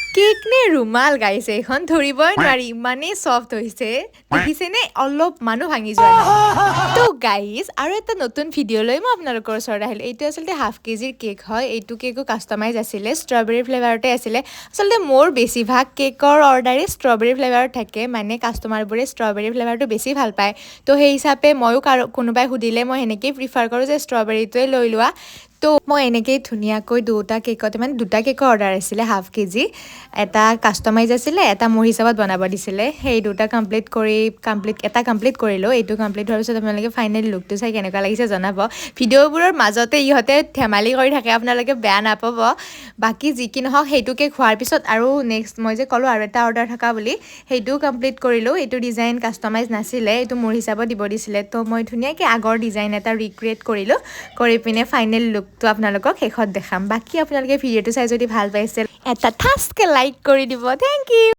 cake নে ৰুমাল গাইছে এখন ধৰিবই নোৱাৰি ইমানেই সফট হৈছে দেখিছেনে অলপ মানুহ ভাঙি যোৱা নাই তো গাইজ আৰু এটা নতুন ভিডিঅ' লৈ মই আপোনালোকৰ ওচৰত আহিলোঁ এইটো আচলতে হাফ কেজিৰ কেক হয় এইটো কেকো কাষ্টমাইজ আছিলে ষ্ট্ৰবেৰী ফ্লেভাৰতে আছিলে আচলতে মোৰ বেছিভাগ কেকৰ অৰ্ডাৰে ষ্ট্ৰবেৰী ফ্লেভাৰত থাকে মানে কাষ্টমাৰবোৰে ষ্ট্ৰবেৰী ফ্লেভাৰটো বেছি ভাল পায় তো সেই হিচাপে ময়ো কোনোবাই সুধিলে মই সেনেকেই প্ৰিফাৰ কৰোঁ যে ষ্ট্ৰবেৰীটোৱে লৈ লোৱা তো মই এনেকেই ধুনীয়াকৈ দুটা কেকৰ অৰ্ডাৰ আছিলে হাফ কেজি এটা কাষ্টমাইজ আছিলে এটা মোৰ হিচাপত বনাব দিছিলে সেই দুটা কমপ্লিট কৰিলোঁ এইটো কমপ্লিট হোৱাৰ পিছত আপোনালোকে ফাইনেল লুকটো চাই কেনেকুৱা লাগিছে জনাব ভিডিঅ'বোৰৰ মাজতে ইহঁতে ধেমালি কৰি থাকে আপোনালোকে বেয়া নাপাব বাকী যি কি নহওক সেইটোকে খোৱাৰ পিছত আৰু নেক্সট মই যে ক'লোঁ আৰু এটা অৰ্ডাৰ থকা বুলি সেইটোও কমপ্লিট কৰিলোঁ এইটো ডিজাইন কাষ্টমাইজ নাছিলে এইটো মোৰ হিচাপত দিব দিছিলে তো মই ধুনীয়াকৈ আগৰ ডিজাইন এটা ৰিক্ৰিয়েট কৰিলোঁ কৰি পিনে ফাইনেল লুকটো আপোনালোকক শেষত দেখাম বাকী আপোনালোকে ভিডিঅ'টো চাই যদি ভাল পাইছে এটা ঠাচকৈ লাইক কৰি দিব থেংক ইউ